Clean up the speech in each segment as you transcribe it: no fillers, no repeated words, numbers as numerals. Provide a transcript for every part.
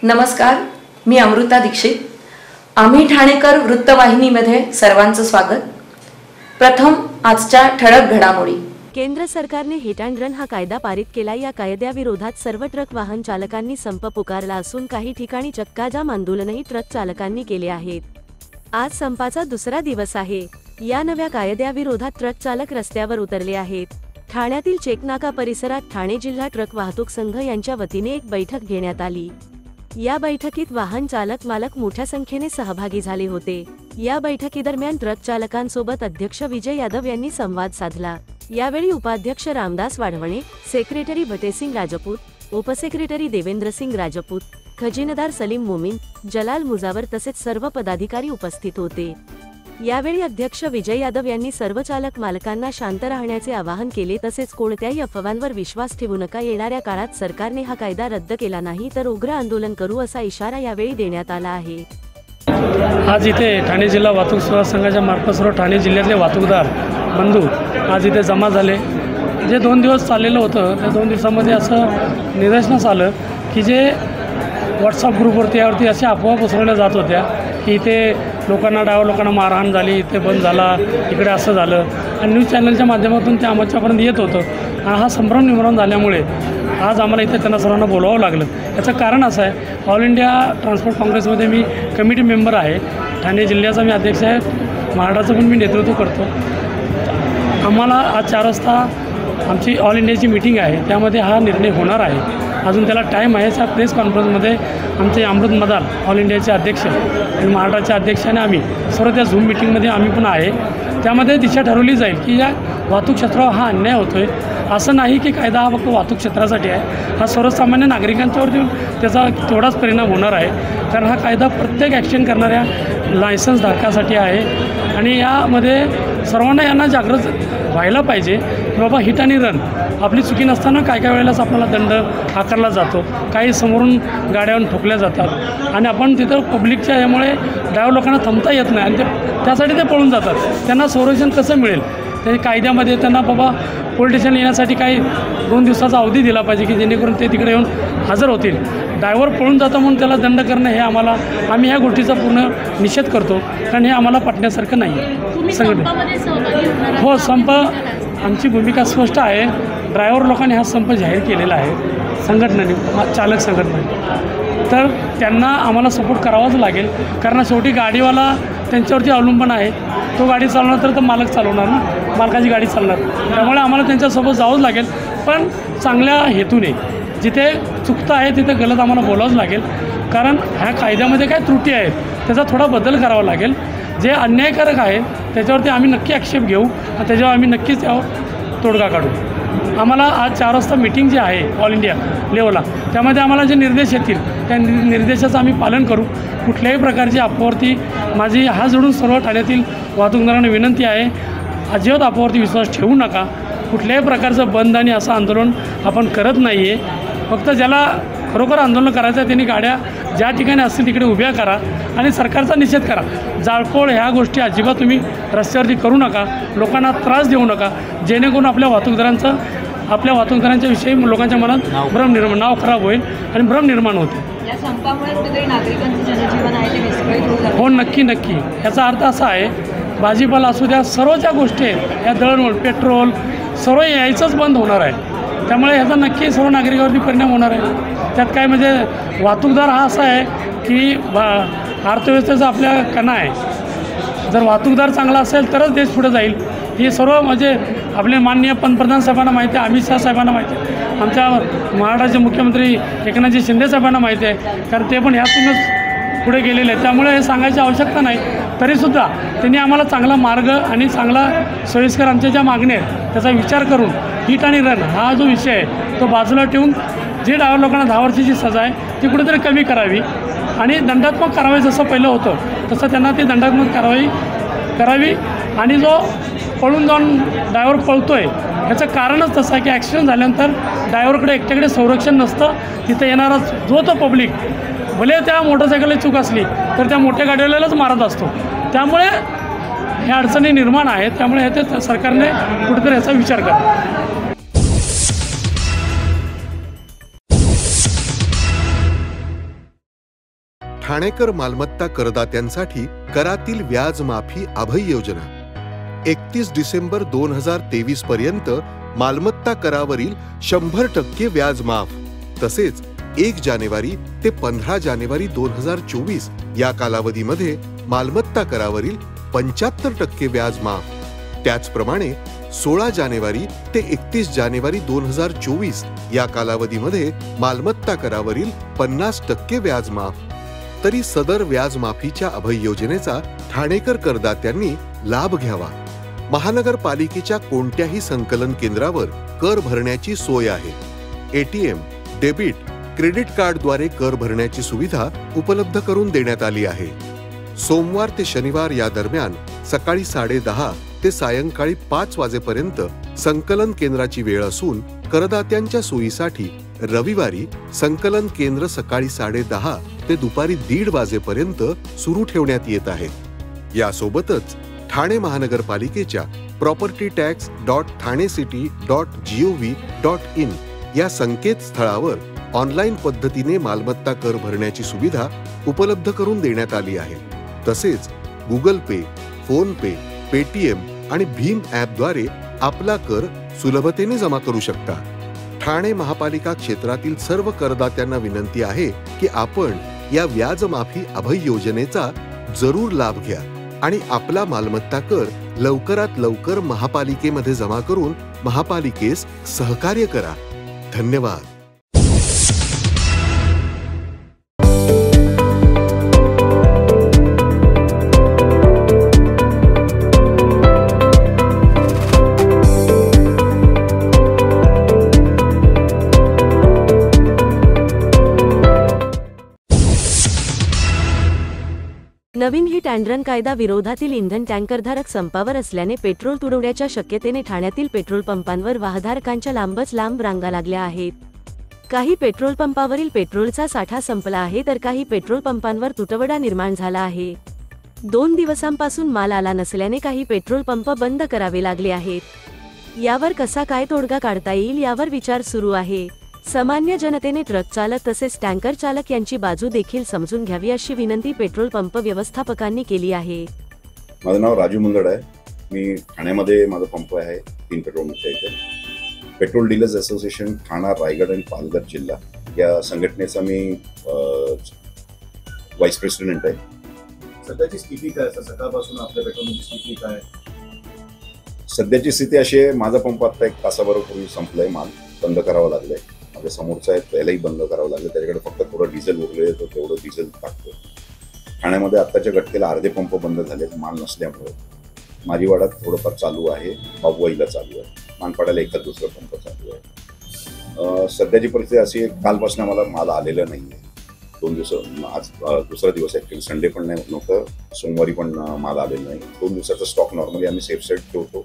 नमस्कार, मी अमृता दीक्षित। आम्ही ठाणेकर वृत्तवाहिनीमध्ये सर्वांचं स्वागत। प्रथम आजच्या ठळक घडामोडी। केंद्र सरकारने हिट अँड रन हा कायदा पारित केला। या कायद्याविरोधात सर्व ट्रक वाहन चालकांनी संप पुकारला असून काही ठिकाणी चक्काजाम आंदोलनही ट्रक चालकांनी केले आहेत। आज संपाचा दुसरा दिवस आहे। या नव्या कायद्याविरोधात ट्रक चालक रस्त्यावर उतरले आहेत। ठाण्यातील चेकनाका परिसरात ठाणे जिल्हा ट्रक वाहतूक संघ यांच्या वतीने एक बैठक घेण्यात आली। या बैठकीत वाहन चालक मालक मोठ्या संख्येने सहभागी झाले होते। या बैठकीदरम्यान ट्रक चालकांसोबत अध्यक्ष विजय यादव यांनी संवाद साधला। यावेळी उपाध्यक्ष रामदास वाढवणे, सेक्रेटरी भटेसिंग राजपूत, उपसेक्रेटरी देवेंद्रसिंग राजपूत, खजिनदार सलीम मोमीन, जलाल मुजावर तसेच सर्व पदाधिकारी उपस्थित होते। यावेळी अध्यक्ष विजय यादव यांनी सर्व चालक मालकांना शांत राहण्याचे आवाहन केले। तसेच कोणत्याही अफवांवर विश्वास ठेवू नका। येणाऱ्या काळात सरकारने हा कायदा रद्द केला नाही तर उग्र आंदोलन करू असा इशारा यावेळी देण्यात आला आहे। आज इथे ठाणे जिल्हा वाहतूक सेवा संघाच्या मार्फत सर्व ठाणे जिल्ह्यातले वाहतूकदार बंधू आज इथे जमा झाले। जे 2 दिवस चाललेलं होतं त्या 2 दिवसामध्ये असं निदर्शनास आलं की जे व्हॉट्सअप ग्रुपवरती यावरती अशा अफवा पसरवल्या जात होत्या की इथे ड्रायव्हर लोकांना मारहाण झाली, इथे बंद झाला, इकडे असं झालं आणि न्यूज चॅनलच्या माध्यमातून ते आमच्यापर्यंत येत होतं। आणि हा संभ्रम निर्माण झाल्यामुळे आज आम्हाला इथे त्यांना सर्वांना बोलावं लागलं। याचं कारण असं आहे, ऑल इंडिया ट्रान्सपोर्ट काँग्रेसमध्ये मी कमिटी मेंबर आहे, ठाणे जिल्ह्याचा मी अध्यक्ष आहे, महाराष्ट्राचं पण मी नेतृत्व करतो। आम्हाला आज 4 वाजता आमची ऑल इंडियाची मीटिंग आहे, त्यामध्ये हा निर्णय होणार आहे। अजून त्याला टाईम आहे। त्या प्रेस कॉन्फरन्समध्ये आमचे अमृत मदार ऑल इंडियाचे अध्यक्ष आणि महाराष्ट्राचे अध्यक्ष आणि आम्ही सर्व त्या झूम मिटिंगमध्ये आम्ही पण आहे। त्यामध्ये दिशा ठरवली जाईल की या वाहतूक क्षेत्रावर हा अन्याय होतो आहे। असं नाही की कायदा हा फक्त वाहतूक क्षेत्रासाठी आहे, हा सर्वसामान्य नागरिकांच्यावरती त्याचा तेवढाच परिणाम होणार आहे। कारण हा कायदा प्रत्येक ॲक्शन करणाऱ्या लायसन्स धारकासाठी आहे आणि यामध्ये सर्वांना यांना जागृत व्हायला पाहिजे की बाबा हिट आणि रन आपली चुकी नसताना काय वेळेलाच आपल्याला दंड आकारला जातो, काही समोरून गाड्यावरून ठोकल्या जातात आणि आपण तिथं पब्लिकच्या यामुळे ड्रायव्हर लोकांना थांबता येत नाही आणि त्यासाठी ते पळून जातात। त्यांना संरक्षण कसं मिळेल? त्या कायद्यामध्ये त्यांना बाबा पोलीस स्टेशन येण्यासाठी काही 2 दिवसाचा अवधी दिला पाहिजे की जेणेकरून ते तिकडे येऊन हजर होतील। ड्रायव्हर पळून जातं म्हणून त्याला दंड करणं हे आम्ही ह्या गोष्टीचा पूर्ण निषेध करतो, कारण हे आम्हाला पटण्यासारखं नाही आहे। संघटना हो, संप आमची भूमिका स्पष्ट आहे। ड्रायव्हर लोकांनी हा संप जाहीर केलेला आहे संघटनेने, चालक संघटनेने, तर त्यांना आम्हाला सपोर्ट करावाच लागेल। कारण शेवटी गाडीवाला त्यांच्यावरती अवलंबून आहे, तो गाडी चालवणार तर मालक चालवणार ना, मालकाची गाडी चालणार, त्यामुळे आम्हाला त्यांच्यासोबत जावंच लागेल। पण चांगल्या हेतूने जिथे चुकतं आहे तिथे गलत आम्हाला बोलावंच लागेल, कारण ह्या कायद्यामध्ये काय त्रुटी आहेत त्याचा थोडा बदल करावा लागेल। जे अन्यायकारक आहे त्याच्यावरती आम्ही नक्की आक्षेप घेऊ आणि त्याच्यावर आम्ही नक्कीच त्यावर तोडगा काढू। आम्हाला आज 4 वाजता मीटिंग जी आहे ऑल इंडिया लेवलला, त्यामध्ये आम्हाला जे निर्देश येतील त्या निर्देशाचं आम्ही पालन करू। कुठल्याही प्रकारची अफवावरती माझी हात जोडून सर्व ठाण्यातील वाहतूकदारांना विनंती आहे, अजिबात अफवावरती विश्वास ठेवू नका। कुठल्याही प्रकारचं बंद आणि असं आंदोलन आपण करत नाही आहे। फक्त ज्याला खरोखर आंदोलन करायचं आहे त्यांनी गाड्या ज्या ठिकाणी असतील तिकडे उभ्या करा आणि सरकारचा निषेध करा। जाळपोळ ह्या गोष्टी अजिबात तुम्ही रस्त्यावरती करू नका, लोकांना त्रास देऊ नका, जेणेकरून आपल्या वाहतूकदारांच्या विषयी लोकांच्या मनात नाव खराब होईल आणि भ्रम निर्माण होते। या संपामुळे नागरिकांचं जनजीवन आहे ते विस्कळीत होत आहे। हो, नक्की। याचा अर्थ असा आहे, भाजीपाला असू द्या, सर्व ज्या गोष्टी आहेत या दळणवळण, पेट्रोल सर्व यायचंच बंद होणार आहे। त्यामुळे ह्याचा नक्की सर्व नागरिकांवरती परिणाम होणार आहे। त्यात काय म्हणजे वाहतूकदार हा असा आहे की अर्थव्यवस्थेचा आपल्या कणा आहे। जर वाहतूकदार चांगला असेल तरच देश पुढे जाईल। हे सर्व म्हणजे आपले माननीय पंतप्रधान साहेबांना माहिती आहे, अमित शाह साहेबांना माहिती आहे, आमच्या महाराष्ट्राचे मुख्यमंत्री एकनाथजी शिंदे साहेबांना माहिती आहे, कारण ते पण ह्यातूनच पुढे गेलेले आहेत। त्यामुळे हे सांगायची आवश्यकता नाही। तरीसुद्धा त्यांनी आम्हाला चांगला मार्ग आणि चांगला सोयीस्कर आमच्या ज्या मागण्या आहेत त्याचा विचार करून हिट आणि रन हा जो विषय आहे तो बाजूला ठेवून जे ड्रायव्हर लोकांना 10 वर्षाची सजा आहे ती कुठेतरी कमी करावी आणि दंडात्मक कारवाई जसं पहिलं होतं तसं त्यांना ती दंडात्मक कारवाई करावी। आणि जो पळून जाऊन ड्रायव्हर पळतो आहे ह्याचं कारणच तसं आहे की ॲक्सिडेंट झाल्यानंतर ड्रायव्हरकडे एकट्याकडे संरक्षण नसतं। तिथं येणारा जो तो पब्लिक भले त्या मोटरसायकलला चूक असली तर त्या मोठ्या गाडीवाल्यालाच मारत असतो। त्यामुळे ह्या अडचणी निर्माण आहेत, त्यामुळे ह्याचे सरकारने कुठेतरी याचा विचार करा। ठाणेकर मालमत्ता करदात्यांसाठी करातील व्याज माफी अभय योजना 31 डिसेंबर 2023 पर्यंत मालमत्ता करावरील 100% व्याज माफ, तसेच 1 जानेवारी ते 15 जानेवारी 2024 या कालावधीमध्ये मालमत्ता करावरील 75% व्याज माफ। त्याचप्रमाणे 16 जानेवारी ते 31 जानेवारी 2024 या कालावधीमध्ये मालमत्ता करावरील 50% व्याज माफ। तरी सदर व्याज माफीच्या अभय योजनेचा ठाणेकर करदात्यांनी लाभ घ्यावा। महानगरपालिकेच्या कोणत्याही संकलन केंद्रावर कर भरण्याची सोय आहे। एटीएम, डेबिट, क्रेडिट कार्डद्वारे कर भरण्याची सुविधा उपलब्ध करून देण्यात आली आहे। सोमवार ते शनिवार या दरम्यान सकाळी 10:30 ते सायंकाळी 5 वाजेपर्यंत संकलन केंद्राची वेळ असून करदात्यांच्या सोयीसाठी रविवारी संकलन केंद्र सकाळी 10:30 ते दुपारी 1:30 वाजेपर्यंत सुरू ठेवण्यात येत आहे। यासोबतच ठाणे महानगरपालिकेच्या propertytax.thanecity.gov.in या संकेतस्थळावर ऑनलाईन पद्धतीने मालमत्ता कर भरण्याची सुविधा उपलब्ध करून देण्यात आली आहे। तसेच गुगल पे, फोन पे, पेटीएम आणि भीम ॲपद्वारे आपला कर सुलभतेने जमा करू शकता। ठाणे महापालिका क्षेत्रातील सर्व करदात्यांना विनंती आहे की आपण या व्याज माफी अभय योजनेचा जरूर लाभ घ्या आणि आपला मालमत्ता कर लवकरात लवकर महापालिकेमध्ये जमा करून महापालिकेस सहकार्य करा। धन्यवाद। नवीन हिट अँड रन कायदा विरोधातील इंधन टँकरधारक संपावर असल्याने पेट्रोल तुडवण्याच्या शक्यतेने ठाण्यातील पेट्रोल पंपांवर वाहनधारकांच्या लांबच लांब रांगा लागल्या आहेत। काही पेट्रोल पंपावरील पेट्रोलचा साठा संपला आहे तर काही पेट्रोल पंपांवर तुटवडा निर्माण झाला आहे। 2 दिवसांपासून माल आला नसल्याने काही पेट्रोल पंप बंद करावे लागले आहेत। यावर कसा काय तोडगा काढता येईल यावर विचार सुरू आहे। सामान्य जनतेने ट्रक चालक तसेच टँकर चालक यांची बाजू देखील समजून घ्यावी अशी विनंती पेट्रोल पंप व्यवस्थापकांनी केली आहे। माझं नाव राजू मुंदड आहे। मी ठाण्यामध्ये माझा पंप आहे 3 पेट्रोल पंप इथे। पेट्रोल डीलर्स असोसिएशन ठाणा, रायगड आणि पालघर जिल्हा या संघटनेचा मी व्हाईस प्रेसिडेंट आहे। सध्याची स्थिती काय आहे? सकाळपासून आपल्या पेट्रोलची स्थिती काय आहे? सध्याची स्थिती अशी आहे, माझा पंप आता 1 तासाभरापूर्वी संपलाय, माल बंद करावा लागलाय। माझ्या समोरचा आहे त्यालाही बंद करावं लागलं, त्याच्याकडे फक्त थोडं डिझेल उरले तर तेवढं डिझेल टाकतो। ठाण्यामध्ये आत्ताच्या घटकेला अर्धे पंप बंद झाले माल नसल्यामुळे। माझीवाडात थोडंफार चालू आहे, बाबुवाईला चालू आहे, मानपाड्याला एखाद दुसरा पंप चालू आहे। सध्याची परिस्थिती अशी आहे, कालपासून मला माल आलेला नाही आहे। 2 दिवस, आज दुसरा दिवस आहे, संडे पण नाही नव्हतं, सोमवारी पण माल आलेला नाही। 2 दिवसाचा स्टॉक नॉर्मली आम्ही सेफ साईड ठेवतो,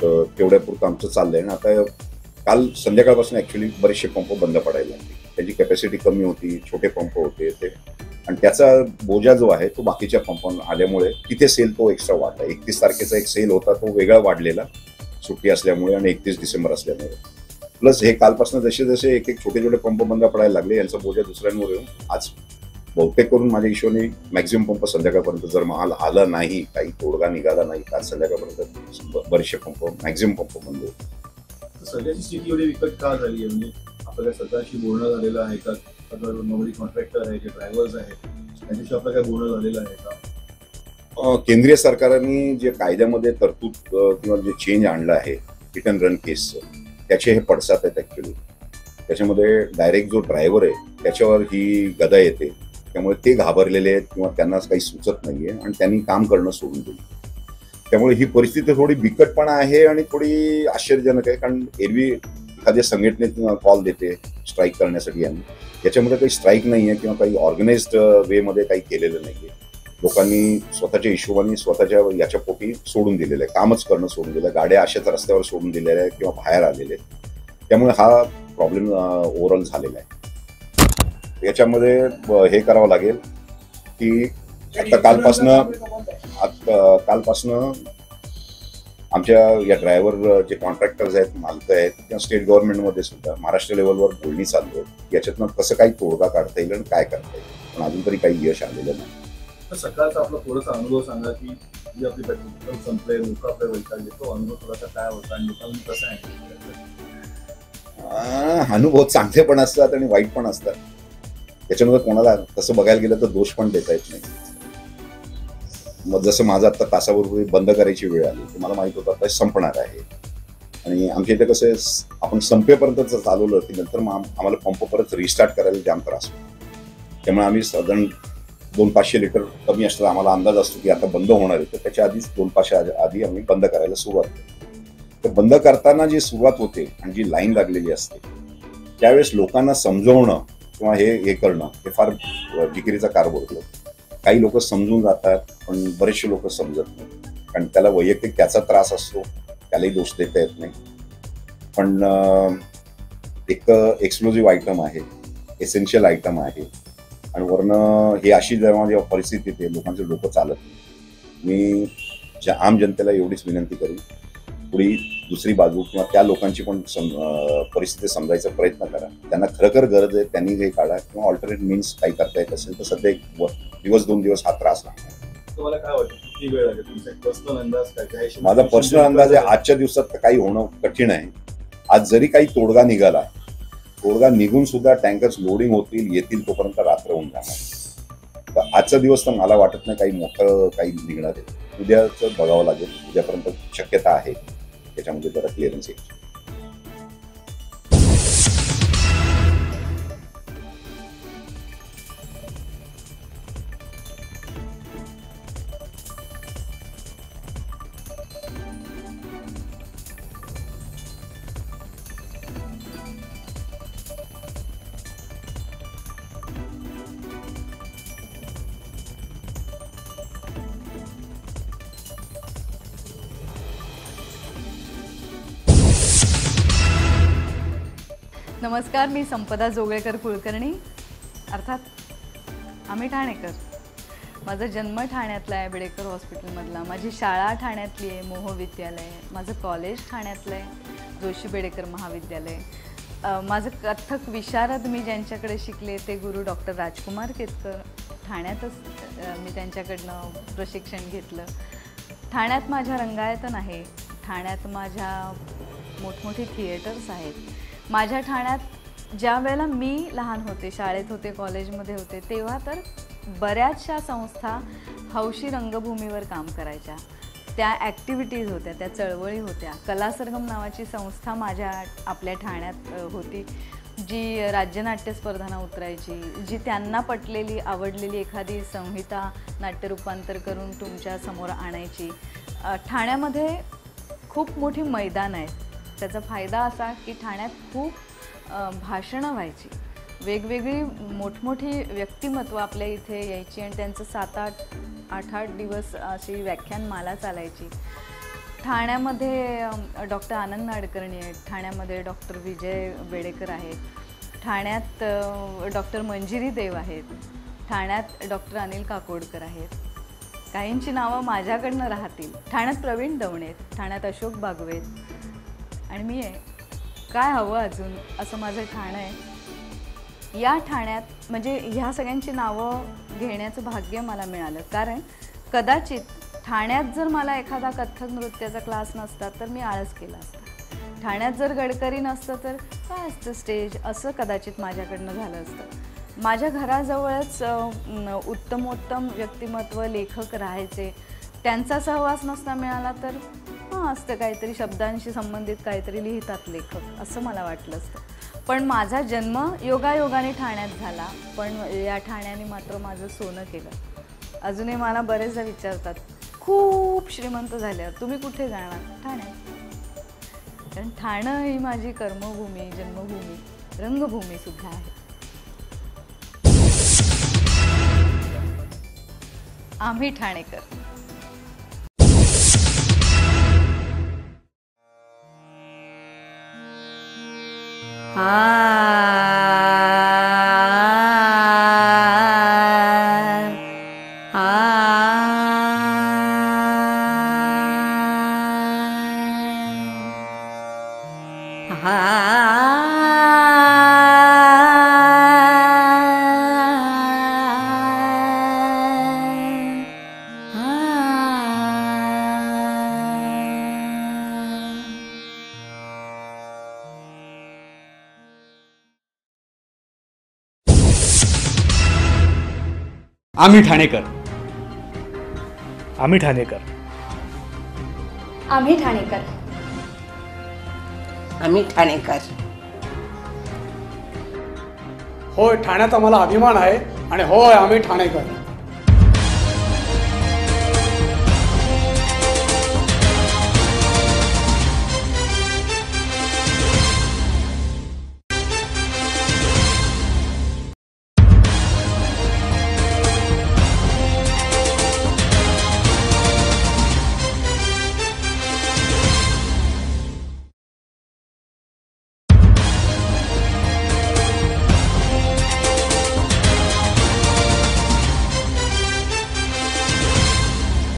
तर तेवढ्यापुरतं आमचं चाललंय। आणि आता काल संध्याकाळपासून ॲक्च्युली बरेचसे पंप बंद पडायला लागले, त्याची कॅपॅसिटी कमी होती, छोटे पंप होते ते, आणि त्याचा बोजा जो आहे तो बाकीच्या पंपांना आल्यामुळे तिथे सेल तो एक्स्ट्रा वाढला। 31 तारखेचा एक सेल होता तो वेगळा वाढलेला सुट्टी असल्यामुळे आणि 31 डिसेंबर असल्यामुळे, प्लस हे कालपासून जसे जसे एक छोटे छोटे पंप बंद पडायला लागले यांचा बोजा दुसऱ्यांवर येऊन आज बहुतेक करून माझ्या हिशोबाने मॅक्झिमम पंप संध्याकाळपर्यंत जर माल आला नाही, काही तोडगा निघाला नाही, आज संध्याकाळपर्यंत बरेचसे पंप मॅक्झिमम पंप बंद होते। सध्याची स्थिती एवढी विकट का झाली आहे? म्हणजे आपल्याला स्वतःशी बोलणं झालेलं आहे का? नोकरी कॉन्ट्रॅक्टर आहे, जे ड्रायव्हर्स आहेत त्यांच्याशी आपलं काय बोलणं झालेलं आहे का? केंद्रीय सरकारने जे कायद्यामध्ये तरतूद किंवा जे चेंज आणलं आहे हिट अँड रन केसचं, त्याचे हे पडसाद आहेत ॲक्च्युली। त्याच्यामध्ये डायरेक्ट जो ड्रायव्हर आहे त्याच्यावर ही गदा येते, त्यामुळे ते घाबरलेले आहेत किंवा त्यांना काही सुचत नाही आहे आणि त्यांनी काम करणं सोडून दिलं। त्यामुळे ही परिस्थिती थोडी बिकटपणा आहे आणि थोडी आश्चर्यजनक आहे, कारण एरवी एखाद्या संघटनेत कॉल देते स्ट्राईक करण्यासाठी, यांनी याच्यामध्ये काही स्ट्राईक नाही आहे किंवा काही ऑर्गनाइज्ड वेमध्ये काही केलेलं नाही आहे। लोकांनी स्वतःच्या हिशोबाने स्वतःच्या याच्या पोटी सोडून दिलेलं आहे, कामच करणं सोडून दिलं, गाड्या अशाच रस्त्यावर सोडून दिलेल्या आहेत किंवा बाहेर आलेले आहेत। त्यामुळे हा प्रॉब्लेम ओव्हरऑल झालेला आहे। याच्यामध्ये हे करावं लागेल की आता कालपासनं आमच्या या ड्रायव्हर जे कॉन्ट्रॅक्टर्स आहेत, मालक आहेत किंवा स्टेट गव्हर्नमेंटमध्ये सुद्धा महाराष्ट्र लेवलवर बोलणी चालू आहे, याच्यातनं कसं काही तोडगा काढता येईल आणि काय करता येईल। पण अजून तरी काही यश आलेलं नाही. तर सकाळचा आपला थोडासा अनुभव सांगा की जी आपली पेट्रोल संपले, लोक आपल्या वैतागले, तो अनुभव थोडासा काय होता आणि लोकांनी कसं आहे? अनुभव चांगले पण असतात आणि वाईट पण असतात. त्याच्यामध्ये कोणाला तसं बघायला गेलं तर दोष पण देता येत नाही. मग जसं माझं आता तासाभरपूर्वी बंद करायची वेळ आली, तर मला माहित होतं आता संपणार आहे. आणि आमच्या इथे कसं आपण संपेपर्यंत जर चालवलं की नंतर मग आम्हाला पंप परत रिस्टार्ट करायला जाम त्रास होतो. त्यामुळे आम्ही साधारण 200-500 लिटर कमी असतात आम्हाला अंदाज असतो की आता बंद होणार आहे, तर त्याच्या आधीच 2-500 आधी आम्ही बंद करायला सुरुवात करतो. तर बंद करताना जी सुरुवात होते आणि जी लाईन लागलेली असते त्यावेळेस लोकांना समजवणं किंवा हे करणं हे फार जिकिरीचा कारभार होतो. काही लोक समजून जातात पण बरेचसे लोक समजत नाही, कारण त्याला वैयक्तिक त्याचा त्रास असतो, त्यालाही दोष देता येत नाही. पण एक एक्सप्लोजिव्ह आयटम आहे, एसेन्शियल आयटम आहे आणि वरनं हे अशी जेव्हा परिस्थिती येते लोकांचे डोकं चालत नाही. मी आम जनतेला एवढीच विनंती करेन, पुढे दुसरी बाजू किंवा त्या लोकांची पण परिस्थिती समजायचा प्रयत्न करा. त्यांना खरोखर गरज आहे त्यांनी हे काढा किंवा ऑल्टरनेट मीन्स काही करता येत असेल तर सध्या एक दिवस 2 दिवस हा त्रास लागणार. तुम्हाला काय वाटतं किती वेळ लागेल? तुमचा पर्सनल अंदाज काय? माझा पर्सनल अंदाज आहे आजच्या दिवसात तर काही होणं कठीण आहे. आज जरी काही तोडगा निघाला, तोडगा निघून सुद्धा टँकर्स लोडिंग होतील येतील तोपर्यंत रात्र होऊन जाणार. तर आजचा दिवस तर मला वाटत नाही काही मोठं काही निघणार आहे. उद्याचं बघावं लागेल, उद्यापर्यंत शक्यता आहे त्याच्यामध्ये जरा क्लिअरन्स येईल. नमस्कार, मी संपदा जोगळेकर कुलकर्णी, अर्थात आम्ही ठाणेकर. माझा जन्म ठाण्यातला आहे, बेडेकर हॉस्पिटलमधला. माझी शाळा ठाण्यातली आहे, मोह विद्यालय. माझं कॉलेज ठाण्यातलं आहे, जोशी बेडेकर महाविद्यालय. माझं कथ्थक विशारद मी ज्यांच्याकडे शिकले ते गुरु डॉक्टर राजकुमार केतकर. ठाण्यातच मी त्यांच्याकडनं प्रशिक्षण घेतलं. ठाण्यात माझ्या रंगायतन आहे, ठाण्यात माझ्या मोठमोठी थिएटर्स आहेत. माझ्या ठाण्यात ज्या वेळेला मी लहान होते, शाळेत होते, कॉलेजमध्ये होते, तेव्हा तर बऱ्याचशा संस्था हौशी रंगभूमीवर काम करायच्या. त्या ॲक्टिव्हिटीज होत्या, त्या चळवळी होत्या. कलासरगम नावाची संस्था आपल्या ठाण्यात होती, जी राज्यनाट्य स्पर्धांना उतरायची, जी त्यांना पटलेली आवडलेली एखादी संहिता नाट्यरूपांतर करून तुमच्या समोर आणायची. ठाण्यामध्ये खूप मोठी मैदान आहेत. त्याचा फायदा असा की ठाण्यात खूप भाषणं व्हायची, वेगवेगळी मोठमोठी व्यक्तिमत्व आपल्या इथे यायची आणि त्यांचं 7-8 दिवस अशी व्याख्यानमाला चालायची. ठाण्यामध्ये डॉक्टर आनंद नाडकर्णी आहेत, ठाण्यामध्ये डॉक्टर विजय बेडेकर आहेत, ठाण्यात डॉक्टर मंजिरी देव आहेत, ठाण्यात डॉक्टर अनिल काकोडकर आहेत. काहींची नावं माझ्याकडनं राहतील. ठाण्यात प्रवीण दवणे आहेत, ठाण्यात अशोक बागवे आणि मी आहे. काय हवं अजून असं माझं ठाणं आहे. या ठाण्यात म्हणजे ह्या सगळ्यांची नावं घेण्याचं भाग्य मला मिळालं, कारण कदाचित ठाण्यात जर मला एखादा कथ्थक नृत्याचा क्लास नसता तर मी आळस केला असता. ठाण्यात जर गडकरी नसतं तर काय असतं स्टेज, असं कदाचित माझ्याकडनं झालं असतं. माझ्या घराजवळच उत्तमोत्तम व्यक्तिमत्व लेखक राहायचे. त्यांचा सहवास नसता मिळाला तर असतं काहीतरी शब्दांशी संबंधित काहीतरी लिहितात लेखक, असं मला वाटलं असतं. पण माझा जन्म योगायोगाने ठाण्यात झाला, पण या ठाण्याने मात्र माझं सोनं केलं. अजूनही मला बरेचदा विचारतात, खूप श्रीमंत झाल्यावर तुम्ही कुठे जाणार? ठाण्यात. कारण ठाणं ही माझी कर्मभूमी, जन्मभूमी, रंगभूमी सुद्धा आहे. आम्ही ठाणेकर. आम्ही ठाणेकर. आम्ही ठाणेकर. आम्ही ठाणेकर. आम्ही ठाणेकर. होय, ठाण्याचा मला अभिमान आहे आणि होय, आम्ही ठाणेकर.